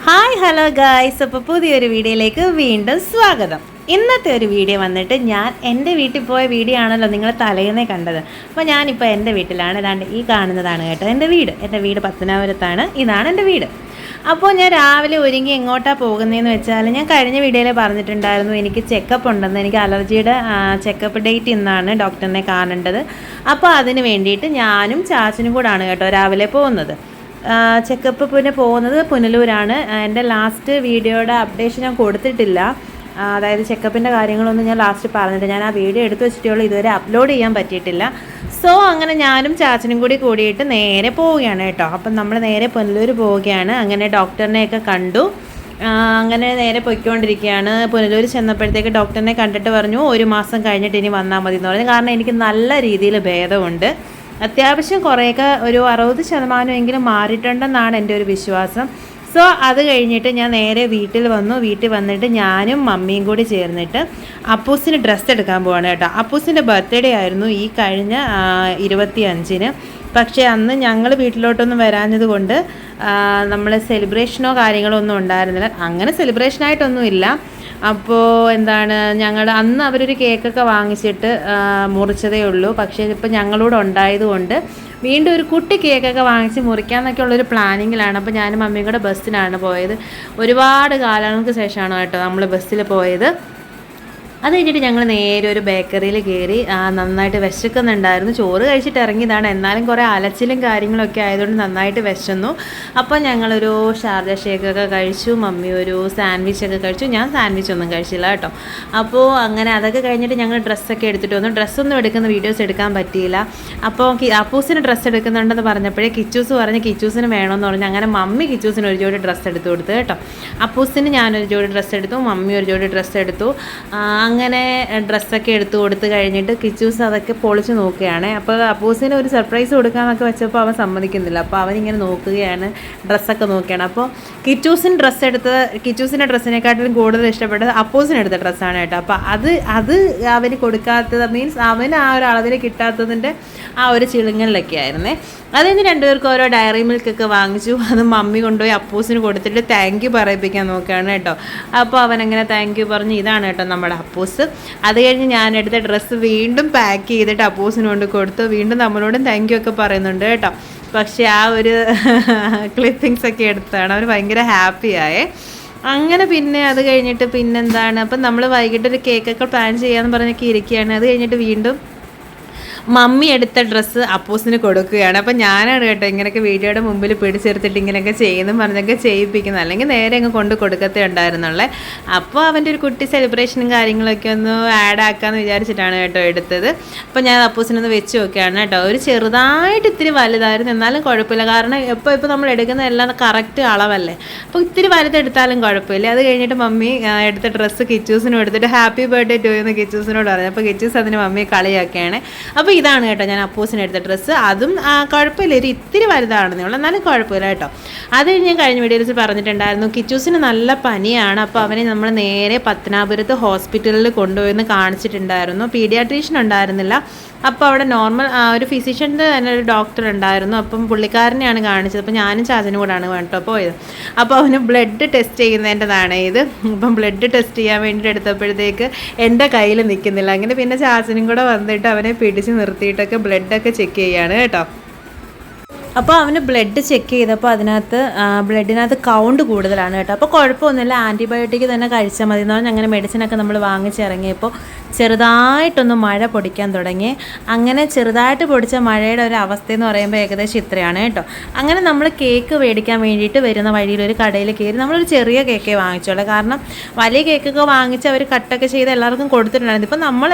Hi hello guys, അപ്പോൾ പുതിയൊരു വീഡിയോയിലേക്ക് വീണ്ടും സ്വാഗതം. ഇന്നത്തെ ഒരു വീഡിയോ വന്നിട്ട് ഞാൻ എൻ്റെ വീട്ടിൽ പോയ വീഡിയോ ആണല്ലോ നിങ്ങൾ തലേന്നേ കണ്ടത്. അപ്പോൾ ഞാനിപ്പോൾ എൻ്റെ വീട്ടിലാണ്. ഏതാണ്ട് ഈ കാണുന്നതാണ് കേട്ടോ എൻ്റെ വീട് പത്തനാപുരത്താണ്. ഇതാണ് എൻ്റെ വീട്. അപ്പോൾ ഞാൻ രാവിലെ ഒരുങ്ങി എങ്ങോട്ടാണ് പോകുന്നതെന്ന് വെച്ചാൽ, ഞാൻ കഴിഞ്ഞ വീഡിയോയിൽ പറഞ്ഞിട്ടുണ്ടായിരുന്നു എനിക്ക് ചെക്കപ്പ് ഉണ്ടെന്ന്. എനിക്ക് അലർജിയുടെ ചെക്കപ്പ് ഡേറ്റ് ഇന്നാണ് ഡോക്ടറിനെ കാണേണ്ടത്. അപ്പോൾ അതിന് വേണ്ടിയിട്ട് ഞാനും ചാച്ചനും കൂടാണ് കേട്ടോ രാവിലെ പോകുന്നത്. ചെക്കപ്പ് പിന്നെ പോകുന്നത് പുനലൂരാണ്. എൻ്റെ ലാസ്റ്റ് വീഡിയോയുടെ അപ്ഡേഷൻ ഞാൻ കൊടുത്തിട്ടില്ല. അതായത് ചെക്കപ്പിൻ്റെ കാര്യങ്ങളൊന്നും ഞാൻ ലാസ്റ്റ് പറഞ്ഞിട്ട് ഞാൻ ആ വീഡിയോ എടുത്ത് വെച്ചിട്ടുള്ളൂ, ഇതുവരെ അപ്ലോഡ് ചെയ്യാൻ പറ്റിയിട്ടില്ല. സോ അങ്ങനെ ഞാനും ചാച്ചനും കൂടിയിട്ട് നേരെ പോവുകയാണ് കേട്ടോ. അപ്പം നമ്മൾ നേരെ പുനലൂർ പോവുകയാണ്. അങ്ങനെ ഡോക്ടറിനെയൊക്കെ കണ്ടു. അങ്ങനെ നേരെ പൊയ്ക്കൊണ്ടിരിക്കുകയാണ്. പുനലൂർ ചെന്നപ്പോഴത്തേക്ക് ഡോക്ടറിനെ കണ്ടിട്ട് പറഞ്ഞു 1 മാസം കഴിഞ്ഞിട്ട് ഇനി വന്നാൽ മതി എന്ന് പറഞ്ഞു. കാരണം എനിക്ക് നല്ല രീതിയിൽ ഭേദമുണ്ട്. അത്യാവശ്യം കുറേയൊക്കെ ഒരു 60% മാറിയിട്ടുണ്ടെന്നാണ് എൻ്റെ ഒരു വിശ്വാസം. സോ അത് കഴിഞ്ഞിട്ട് ഞാൻ നേരെ വീട്ടിൽ വന്നിട്ട് ഞാനും മമ്മിയും കൂടി ചേർന്നിട്ട് അപ്പൂസിന് ഡ്രസ്സ് എടുക്കാൻ പോവാണ് കേട്ടോ. അപ്പൂസിൻ്റെ ബർത്ത്ഡേ ആയിരുന്നു ഈ കഴിഞ്ഞ 25-ന്. പക്ഷേ അന്ന് ഞങ്ങൾ വീട്ടിലോട്ടൊന്നും വരാഞ്ഞത് കൊണ്ട് നമ്മൾ സെലിബ്രേഷനോ കാര്യങ്ങളോ ഒന്നും ഉണ്ടായിരുന്നില്ല. അങ്ങനെ സെലിബ്രേഷനായിട്ടൊന്നുമില്ല. അപ്പോൾ ഞങ്ങൾ അന്ന് അവരൊരു കേക്കൊക്കെ വാങ്ങിച്ചിട്ട് മുറിച്ചതേ ഉള്ളൂ. പക്ഷേ ഇപ്പോൾ ഞങ്ങളോട് ഉണ്ടായതുകൊണ്ട് വീണ്ടും ഒരു കുട്ടി കേക്കൊക്കെ വാങ്ങിച്ച് മുറിക്കാമെന്നൊക്കെ ഉള്ളൊരു പ്ലാനിങ്ങിലാണ്. അപ്പോൾ ഞാനും മമ്മിയും കൂടെ ബസ്സിനാണ് പോയത്. ഒരുപാട് കാലങ്ങൾക്ക് ശേഷമാണ് കേട്ടോ നമ്മൾ ബസ്സിൽ പോയത്. അത് കഴിഞ്ഞിട്ട് ഞങ്ങൾ നേരെ ഒരു ബേക്കറിയിൽ കയറി. നന്നായിട്ട് വിശക്കുന്നുണ്ടായിരുന്നു. ചോറ് കഴിച്ചിട്ട് ഇറങ്ങിയതാണ്, എന്നാലും കുറേ അലച്ചിലും കാര്യങ്ങളൊക്കെ ആയതുകൊണ്ട് നന്നായിട്ട് വിശന്നു. അപ്പോൾ ഞങ്ങളൊരു ഷാർജ ഷേക്കൊക്കെ കഴിച്ചു. മമ്മി ഒരു സാൻഡ്വിച്ചൊക്കെ കഴിച്ചു. ഞാൻ സാൻഡ്വിച്ച് ഒന്നും കഴിച്ചില്ല കേട്ടോ. അപ്പോൾ അങ്ങനെ അതൊക്കെ കഴിഞ്ഞിട്ട് ഞങ്ങൾ ഡ്രസ്സൊക്കെ എടുത്തിട്ട് വന്നു. ഡ്രസ്സൊന്നും എടുക്കുന്ന വീഡിയോസ് എടുക്കാൻ പറ്റിയില്ല. അപ്പോൾ അപ്പൂസിന് ഡ്രസ്സ് എടുക്കുന്നുണ്ടെന്ന് പറഞ്ഞപ്പോഴേ കിച്ചൂസ് പറഞ്ഞ് കിച്ചൂസിന് വേണമെന്ന് പറഞ്ഞു. അങ്ങനെ മമ്മി കിച്ചൂസിന് ഒരു ജോഡി ഡ്രസ്സ് എടുത്തു കൊടുത്തു കേട്ടോ. അപ്പൂസിന് ഞാനൊരു ജോഡി ഡ്രസ്സ് എടുത്തു, മമ്മി ഒരു ജോഡി ഡ്രസ്സ് എടുത്തു. അങ്ങനെ ഡ്രസ്സൊക്കെ എടുത്തു കൊടുത്ത് കഴിഞ്ഞിട്ട് കിച്ചൂസ് അതൊക്കെ പൊളിച്ച് നോക്കുകയാണ്. അപ്പോൾ അപ്പൂസിന് ഒരു സർപ്രൈസ് കൊടുക്കാമെന്നൊക്കെ വെച്ചപ്പോൾ അവൻ സമ്മതിക്കുന്നില്ല. അപ്പോൾ അവനിങ്ങനെ നോക്കുകയാണ്, ഡ്രസ്സൊക്കെ നോക്കുകയാണ്. അപ്പോൾ കിച്ചൂസിൻ്റെ ഡ്രസ്സിനെക്കാട്ടിലും കൂടുതൽ ഇഷ്ടപ്പെട്ടത് അപ്പൂസിന് എടുത്ത ഡ്രസ്സാണ് കേട്ടോ. അപ്പോൾ അത് അവന് കൊടുക്കാത്തത് മീൻസ് അവന് ആ ഒരു അളവിൽ കിട്ടാത്തതിൻ്റെ ആ ഒരു ചിളുങ്ങലിലൊക്കെ ആയിരുന്നേ. അതിന് രണ്ടുപേർക്കും ഓരോ ഡയറി മിൽക്കൊക്കെ വാങ്ങിച്ചു. അത് മമ്മി കൊണ്ടുപോയി അപ്പൂസിന് കൊടുത്തിട്ട് താങ്ക് യു പറയിപ്പിക്കാൻ നോക്കുകയാണ് കേട്ടോ. അപ്പോൾ അവനങ്ങനെ താങ്ക് യു പറഞ്ഞ് ഇതാണ് കേട്ടോ നമ്മുടെ അപ്പൂസ്. അത് കഴിഞ്ഞ് ഞാൻ എടുത്ത ഡ്രസ്സ് വീണ്ടും പാക്ക് ചെയ്തിട്ട് അപ്പൂസിന് കൊണ്ട് കൊടുത്തു. വീണ്ടും നമ്മളോടും താങ്ക് യു ഒക്കെ പറയുന്നുണ്ട് കേട്ടോ. പക്ഷേ ആ ഒരു ക്ലിപ്പിങ്സ് ഒക്കെ എടുത്താണ് അവർ ഭയങ്കര ഹാപ്പിയായേ. അങ്ങനെ പിന്നെ അത് കഴിഞ്ഞിട്ട് അപ്പം നമ്മൾ വൈകിട്ടൊരു കേക്കൊക്കെ പ്ലാൻ ചെയ്യാമെന്ന് പറഞ്ഞൊക്കെ ഇരിക്കുകയാണ്. അത് കഴിഞ്ഞിട്ട് വീണ്ടും മമ്മി എടുത്ത ഡ്രസ്സ് അപ്പൂസിന് കൊടുക്കുകയാണ്. അപ്പം ഞാനാണ് കേട്ടോ ഇങ്ങനെയൊക്കെ വീഡിയോയുടെ മുമ്പിൽ പിടിച്ചെടുത്തിട്ട് ഇങ്ങനെയൊക്കെ ചെയ്യുന്നു പറഞ്ഞൊക്കെ ചെയ്യിപ്പിക്കുന്നത്, അല്ലെങ്കിൽ നേരെ അങ്ങ് കൊണ്ട് കൊടുക്കത്തേ ഉണ്ടായിരുന്നുള്ളേ. അപ്പോൾ അവൻ്റെ ഒരു കുട്ടി സെലിബ്രേഷനും കാര്യങ്ങളൊക്കെ ഒന്ന് ആഡ് ആക്കാമെന്ന് വിചാരിച്ചിട്ടാണ് കേട്ടോ എടുത്തത്. അപ്പോൾ ഞാൻ അപ്പൂസിനൊന്ന് വെച്ച് നോക്കുകയാണ് കേട്ടോ. ഒരു ചെറുതായിട്ട് ഇത്തിരി വലുതായിരുന്നു, എന്നാലും കുഴപ്പമില്ല. കാരണം ഇപ്പോൾ നമ്മൾ എടുക്കുന്ന എല്ലാം കറക്റ്റ് അളവല്ലേ. അപ്പോൾ ഇത്തിരി വലുതെടുത്താലും കുഴപ്പമില്ല. അത് കഴിഞ്ഞിട്ട് മമ്മി എടുത്ത ഡ്രസ്സ് കിച്ചൂസിനും എടുത്തിട്ട് ഹാപ്പി ബർത്ത്ഡേ ടു എന്ന് കിച്ചൂസിനോട് പറഞ്ഞു. അപ്പോൾ കിച്ചൂസ് അതിന് മമ്മിയെ കളിയാക്കുകയാണ്. അപ്പോൾ ഇതാണ് കേട്ടോ ഞാൻ അപ്പൂസിന് എടുത്ത ഡ്രസ്സ്. അതും കുഴപ്പമില്ല, ഒരു ഇത്തിരി വലുതാണെന്നേ ഉള്ളൂ, എന്നാലും കുഴപ്പമില്ല കേട്ടോ. അത് ഞാൻ കഴിഞ്ഞ വീഡിയോയിൽ പറഞ്ഞിട്ടുണ്ടായിരുന്നു കിച്ചൂസിന് നല്ല പനിയാണ്. അപ്പോൾ അവനെ നമ്മൾ നേരെ പത്തനാപുരത്ത് ഹോസ്പിറ്റലിൽ കൊണ്ടുപോയെന്ന് കാണിച്ചിട്ടുണ്ടായിരുന്നു. പീഡിയാട്രീഷ്യൻ ഉണ്ടായിരുന്നില്ല. അപ്പോൾ അവിടെ നോർമൽ ഒരു ഫിസിഷ്യൻ്റെ തന്നെ ഒരു ഡോക്ടർ ഉണ്ടായിരുന്നു. അപ്പം പുള്ളിക്കാരനെയാണ് കാണിച്ചത്. അപ്പോൾ ഞാനും ചാച്ചനും കൂടാണ് കേട്ടോ പോയത്. അപ്പോൾ അവന് ബ്ലഡ് ടെസ്റ്റ് ചെയ്യുന്നതിൻ്റെതാണ് ഇത്. അപ്പം ബ്ലഡ് ടെസ്റ്റ് ചെയ്യാൻ വേണ്ടിയിട്ട് എടുത്തപ്പോഴത്തേക്ക് എൻ്റെ കയ്യിൽ നിൽക്കുന്നില്ല. അങ്ങനെ പിന്നെ ചാച്ചനും കൂടെ വന്നിട്ട് അവനെ പിടിച്ച് നിർത്തിയിട്ടൊക്കെ ബ്ലഡൊക്കെ ചെക്ക് ചെയ്യാണ് കേട്ടോ. അപ്പോൾ അവന് ബ്ലഡ് ചെക്ക് ചെയ്തപ്പോൾ ബ്ലഡിനകത്ത് കൗണ്ട് കൂടുതലാണ് കേട്ടോ. അപ്പോൾ കുഴപ്പമൊന്നുമില്ല, ആൻറ്റിബയോട്ടിക് തന്നെ കഴിച്ചാൽ മതി എന്ന് പറഞ്ഞാൽ അങ്ങനെ മെഡിസിനൊക്കെ നമ്മൾ വാങ്ങിച്ചിറങ്ങിയപ്പോൾ ചെറുതായിട്ടൊന്ന് മഴ പൊടിക്കാൻ തുടങ്ങി. അങ്ങനെ ചെറുതായിട്ട് പൊടിച്ച മഴയുടെ ഒരു അവസ്ഥയെന്ന് പറയുമ്പോൾ ഏകദേശം ഇത്രയാണ് കേട്ടോ. അങ്ങനെ നമ്മൾ കേക്ക് മേടിക്കാൻ വേണ്ടിയിട്ട് വരുന്ന വഴിയിൽ ഒരു കടയിൽ കയറി നമ്മളൊരു ചെറിയ കേക്കേ വാങ്ങിച്ചോളൂ. കാരണം വലിയ കേക്കൊക്കെ വാങ്ങിച്ച് അവർ കട്ടൊക്കെ ചെയ്ത് എല്ലാവർക്കും കൊടുത്തിട്ടുണ്ടായിരുന്നു. ഇപ്പം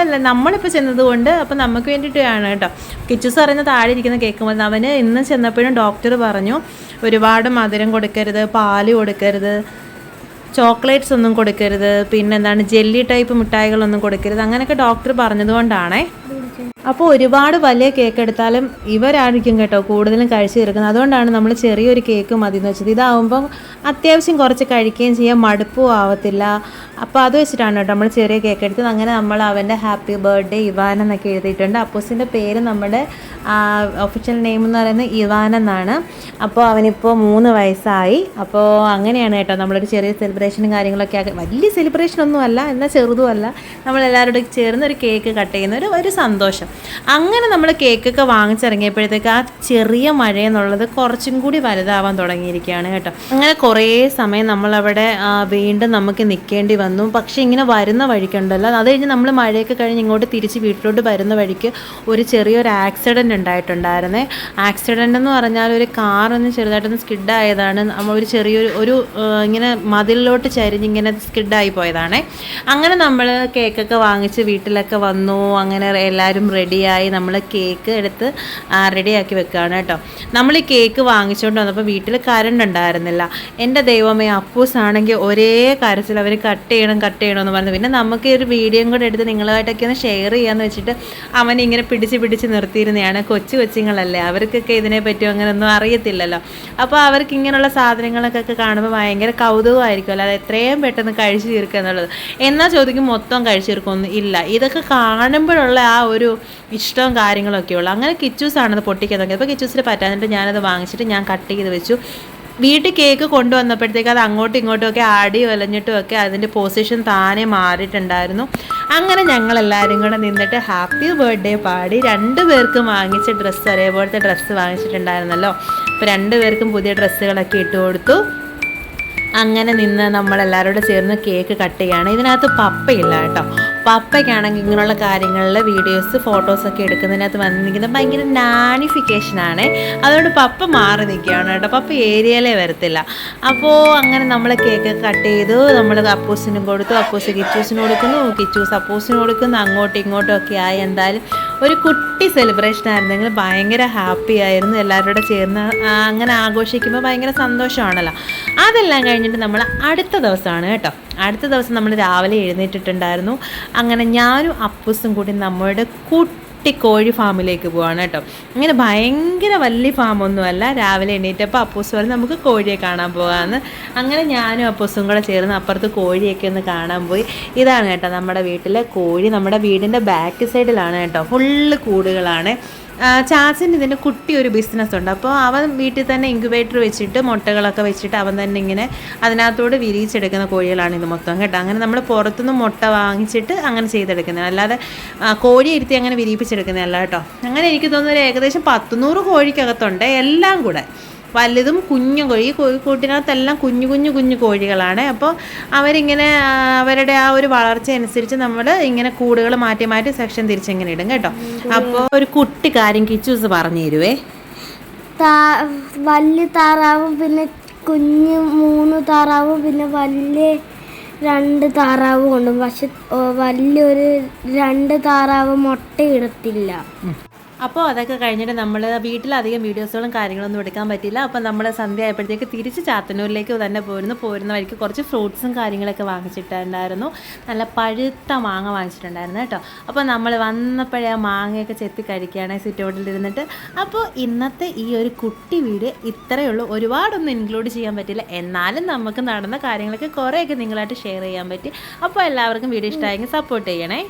നമ്മളിപ്പോൾ ചെന്നതുകൊണ്ട് അപ്പോൾ നമുക്ക് വേണ്ടിയിട്ടാണ് കേട്ടോ. കിച്ചൂസ് പറയുന്ന താഴെ ഇരിക്കുന്ന കേക്ക് മതി. അവന് ഇന്ന് ചെന്നപ്പോഴും ഡോക്ടർ പറഞ്ഞു ഒരുപാട് മധുരം കൊടുക്കരുത്, പാല് കൊടുക്കരുത്, ചോക്ലേറ്റ്സ് ഒന്നും കൊടുക്കരുത്, പിന്നെ ജെല്ലി ടൈപ്പ് മിഠായികളൊന്നും കൊടുക്കരുത്, അങ്ങനെയൊക്കെ ഡോക്ടർ പറഞ്ഞതുകൊണ്ടാണേ. അപ്പോൾ ഒരുപാട് വലിയ കേക്ക് എടുത്താലും ഇവരായിരിക്കും കേട്ടോ കൂടുതലും കഴിച്ച് തീർക്കുന്നത്. അതുകൊണ്ടാണ് നമ്മൾ ചെറിയൊരു കേക്ക് മതി എന്ന് വെച്ചത്. ഇതാവുമ്പം അത്യാവശ്യം കുറച്ച് കഴിക്കുകയും ചെയ്യാം, മടുപ്പും ആവത്തില്ല. അപ്പോൾ അത് വെച്ചിട്ടാണ് കേട്ടോ നമ്മൾ ചെറിയ കേക്ക് എടുത്തത്. അങ്ങനെ നമ്മൾ അവൻ്റെ ഹാപ്പി ബർത്ത്ഡേ ഇവാൻ എന്നൊക്കെ എഴുതിയിട്ടുണ്ട്. അപ്പൂസിൻ്റെ പേര് നമ്മുടെ ഒഫീഷ്യൽ നെയിം എന്ന് പറയുന്നത് ഇവാൻ എന്നാണ്. അപ്പോൾ അവനിപ്പോൾ 3 വയസ്സായി. അപ്പോൾ അങ്ങനെയാണ് കേട്ടോ നമ്മളൊരു ചെറിയ സെലിബ്രേഷനും കാര്യങ്ങളൊക്കെ ആക്കി. വലിയ സെലിബ്രേഷനൊന്നും അല്ല, എന്നാൽ ചെറുതുമല്ല, നമ്മളെല്ലാവരോടും ചേർന്ന് ഒരു കേക്ക് കട്ട് ചെയ്യുന്ന ഒരു സന്തോഷം. അങ്ങനെ നമ്മൾ കേക്കൊക്കെ വാങ്ങിച്ചിറങ്ങിയപ്പോഴത്തേക്ക് ആ ചെറിയ മഴ എന്നുള്ളത് കുറച്ചും കൂടി വലുതാവാൻ തുടങ്ങിയിരിക്കുകയാണ് കേട്ടോ. അങ്ങനെ കുറേ സമയം നമ്മളവിടെ വീണ്ടും നമുക്ക് നിൽക്കേണ്ടി വന്നു. പക്ഷേ ഇങ്ങനെ വരുന്ന വഴിക്കുണ്ടല്ലോ, അത് കഴിഞ്ഞ് നമ്മൾ മഴയൊക്കെ കഴിഞ്ഞ് ഇങ്ങോട്ട് തിരിച്ച് വീട്ടിലോട്ട് വരുന്ന വഴിക്ക് ഒരു ചെറിയൊരു ആക്സിഡൻറ്റ് ഉണ്ടായിട്ടുണ്ടായിരുന്നേ. ആക്സിഡൻ്റ് എന്ന് പറഞ്ഞാൽ ഒരു കാറൊന്ന് ചെറുതായിട്ടൊന്ന് സ്കിഡായതാണ്. ഒരു ചെറിയൊരു ഇങ്ങനെ മതിലിലോട്ട് ചരിഞ്ഞിങ്ങനെ സ്കിഡായി പോയതാണേ. അങ്ങനെ നമ്മൾ കേക്കൊക്കെ വാങ്ങിച്ച് വീട്ടിലൊക്കെ വന്നു. അങ്ങനെ എല്ലാവരും റെഡിയായി. നമ്മൾ കേക്ക് എടുത്ത് റെഡിയാക്കി വെക്കുകയാണ് കേട്ടോ. നമ്മൾ ഈ കേക്ക് വാങ്ങിച്ചുകൊണ്ട് വന്നപ്പോൾ വീട്ടിൽ കറണ്ട് ഉണ്ടായിരുന്നില്ല. എൻ്റെ ദൈവമേ, അപ്പൂസാണെങ്കിൽ ഒരേ കരച്ചിൽ, അവർ കട്ട് ചെയ്യണമെന്ന് പറഞ്ഞു. പിന്നെ നമുക്ക് ഒരു വീഡിയോയും കൂടെ എടുത്ത് നിങ്ങളുമായിട്ടൊക്കെ ഒന്ന് ഷെയർ ചെയ്യാമെന്ന് വെച്ചിട്ട് അവൻ ഇങ്ങനെ പിടിച്ച് നിർത്തിയിരുന്നതാണ്. കൊച്ചുങ്ങളല്ലേ, അവർക്കൊക്കെ ഇതിനെപ്പറ്റി അങ്ങനെയൊന്നും അറിയത്തില്ലല്ലോ. അപ്പോൾ അവർക്ക് ഇങ്ങനെയുള്ള സാധനങ്ങളൊക്കെ കാണുമ്പോൾ ഭയങ്കര കൗതുകമായിരിക്കുമല്ലോ, അത് എത്രയും പെട്ടെന്ന് കഴിച്ചു തീർക്കുക എന്നുള്ളത്. എന്നാൽ ചോദിക്കും മൊത്തം കഴിച്ചു തീർക്കുമൊന്നും ഇല്ല. ഇതൊക്കെ കാണുമ്പോഴുള്ള ആ ഒരു ഇഷ്ടവും കാര്യങ്ങളൊക്കെ ഉള്ളു. അങ്ങനെ കിച്ചൂസാണത് പൊട്ടിക്കാൻ തുടങ്ങിയത്. അപ്പോൾ കിച്ചൂസിന് പറ്റാഞ്ഞിട്ട് ഞാനത് വാങ്ങിച്ചിട്ട് ഞാൻ കട്ട് ചെയ്ത് വെച്ചു. വീട്ടിൽ കേക്ക് കൊണ്ടുവന്നപ്പോഴത്തേക്ക് അത് അങ്ങോട്ടും ഇങ്ങോട്ടും ഒക്കെ ആടി വലഞ്ഞിട്ടും ഒക്കെ അതിൻ്റെ പൊസിഷൻ താനെ മാറിയിട്ടുണ്ടായിരുന്നു. അങ്ങനെ ഞങ്ങളെല്ലാവരും കൂടെ നിന്നിട്ട് ഹാപ്പി ബർത്ത്ഡേ പാടി. 2 പേർക്കും വാങ്ങിച്ച ഡ്രസ്സ്, ഒരേപോലത്തെ ഡ്രസ്സ് വാങ്ങിച്ചിട്ടുണ്ടായിരുന്നല്ലോ. അപ്പോൾ 2 പേർക്കും പുതിയ ഡ്രസ്സുകളൊക്കെ ഇട്ട് കൊടുത്തു. അങ്ങനെ നിന്ന് നമ്മളെല്ലാവരോടും ചേർന്ന് കേക്ക് കട്ട് ചെയ്യുകയാണ്. ഇതിനകത്ത് പപ്പയില്ല കേട്ടോ. പപ്പയ്ക്കാണെങ്കിൽ ഇങ്ങനെയുള്ള കാര്യങ്ങളിൽ വീഡിയോസ് ഫോട്ടോസൊക്കെ എടുക്കുന്നതിനകത്ത് വന്ന് നിൽക്കുന്നത് ഭയങ്കര നാനിഫിക്കേഷനാണ്. അതുകൊണ്ട് പപ്പ മാറി നിൽക്കുകയാണ് കേട്ടോ. പപ്പ ഏരിയയിലേ വരത്തില്ല. അപ്പോൾ അങ്ങനെ നമ്മൾ കേക്ക് കട്ട് ചെയ്തു. നമ്മൾ അപ്പൂസിനും കൊടുത്തു, അപ്പൂസ് കിച്ചൂസിന് കൊടുക്കുന്നു, കിച്ചൂസ് അപ്പൂസിന് കൊടുക്കുന്നു. അങ്ങോട്ടും ഇങ്ങോട്ടും ഒക്കെ ആയി. എന്തായാലും ഒരു കുട്ടി സെലിബ്രേഷൻ ആയിരുന്നെങ്കിൽ ഭയങ്കര ഹാപ്പി ആയിരുന്നു. എല്ലാവരോടും ചേർന്ന് അങ്ങനെ ആഘോഷിക്കുമ്പോൾ ഭയങ്കര സന്തോഷമാണല്ലോ. അതെല്ലാം കഴിഞ്ഞിട്ട് നമ്മൾ അടുത്ത ദിവസമാണ് കേട്ടോ. അടുത്ത ദിവസം നമ്മൾ രാവിലെ എഴുന്നേറ്റിട്ടുണ്ടായിരുന്നു. അങ്ങനെ ഞാനും അപ്പൂസും കൂടി നമ്മുടെ കുട്ടി കോഴി ഫാമിലേക്ക് പോവാണ് കേട്ടോ. അങ്ങനെ ഭയങ്കര വലിയ ഫാമൊന്നുമല്ല. രാവിലെ എണീറ്റപ്പോൾ അപ്പൂസ് പറഞ്ഞ് നമുക്ക് കോഴിയെ കാണാൻ പോകാമെന്ന്. അങ്ങനെ ഞാനും അപ്പൂസും കൂടെ ചേർന്ന് അപ്പുറത്ത് കോഴിയൊക്കെ ഒന്ന് കാണാൻ പോയി. ഇതാണ് കേട്ടോ നമ്മുടെ വീട്ടിലെ കോഴി. നമ്മുടെ വീടിൻ്റെ ബാക്ക് സൈഡിലാണ് കേട്ടോ. ഫുള്ള് കൂടുകളാണ്. ചാച്ചൻ്റെ ഇതിൻ്റെ കുട്ടി ഒരു ബിസിനസ്സുണ്ട്. അപ്പോൾ അവൻ വീട്ടിൽ തന്നെ ഇൻക്യുബേറ്റർ വെച്ചിട്ട് മുട്ടകളൊക്കെ വെച്ചിട്ട് അവൻ തന്നെ ഇങ്ങനെ അതിനകത്തോട് വിരിയിച്ചെടുക്കുന്ന കോഴികളാണ് ഇത് മൊത്തം കേട്ടോ. അങ്ങനെ നമ്മൾ പുറത്തുനിന്ന് മുട്ട വാങ്ങിച്ചിട്ട് അങ്ങനെ ചെയ്തെടുക്കുന്നത്, അല്ലാതെ കോഴി ഇരുത്തി അങ്ങനെ വിരിയിപ്പിച്ചെടുക്കുന്നതല്ല കേട്ടോ. അങ്ങനെ എനിക്ക് തോന്നുന്നു ഒരു ഏകദേശം 100 കോഴിക്കകത്തുണ്ട്. എല്ലാം കൂടെ വലുതും കുഞ്ഞു കോഴി. കൂട്ടിനകത്തെല്ലാം കുഞ്ഞു കോഴികളാണ്. അപ്പോൾ അവരിങ്ങനെ അവരുടെ ആ ഒരു വളർച്ച അനുസരിച്ച് നമ്മൾ ഇങ്ങനെ കൂടുകൾ മാറ്റി സെക്ഷൻ തിരിച്ചിങ്ങനെ ഇടും കേട്ടോ. അപ്പോൾ ഒരു കുട്ടി കാര്യം കിച്ചൂസ് പറഞ്ഞു തരുവേ. വലിയ താറാവും പിന്നെ കുഞ്ഞ് 3 താറാവും പിന്നെ വലിയ 2 താറാവും കൊണ്ടും. പക്ഷെ വലിയൊരു 2 താറാവ് മുട്ടയിടത്തില്ല. അപ്പോൾ അതൊക്കെ കഴിഞ്ഞിട്ട് നമ്മൾ വീട്ടിലധികം വീഡിയോസുകളും കാര്യങ്ങളൊന്നും എടുക്കാൻ പറ്റില്ല. അപ്പോൾ നമ്മൾ സന്ധ്യ ആയപ്പോഴത്തേക്ക് തിരിച്ച് ചാത്തന്നൂരിലേക്ക് തന്നെ പോരുന്ന വഴിക്ക് കുറച്ച് ഫ്രൂട്ട്സും കാര്യങ്ങളൊക്കെ വാങ്ങിച്ചിട്ടുണ്ടായിരുന്നു. നല്ല പഴുത്ത മാങ്ങ വാങ്ങിച്ചിട്ടുണ്ടായിരുന്നു കേട്ടോ. അപ്പോൾ നമ്മൾ വന്നപ്പോഴേ ആ മാങ്ങയൊക്കെ ചെത്തി കഴിക്കുകയാണ് സിറ്റൗട്ടിൽ ഇരുന്നിട്ട്. അപ്പോൾ ഇന്നത്തെ ഈ ഒരു കുട്ടി വീഡിയോ ഇത്രയേ ഉള്ളൂ. ഒരുപാടൊന്നും ഇൻക്ലൂഡ് ചെയ്യാൻ പറ്റില്ല, എന്നാലും നമുക്ക് നടന്ന കാര്യങ്ങളൊക്കെ കുറേയൊക്കെ നിങ്ങളായിട്ട് ഷെയർ ചെയ്യാൻ പറ്റി. അപ്പോൾ എല്ലാവർക്കും വീഡിയോ ഇഷ്ടമായെങ്കിൽ സപ്പോർട്ട് ചെയ്യണേ.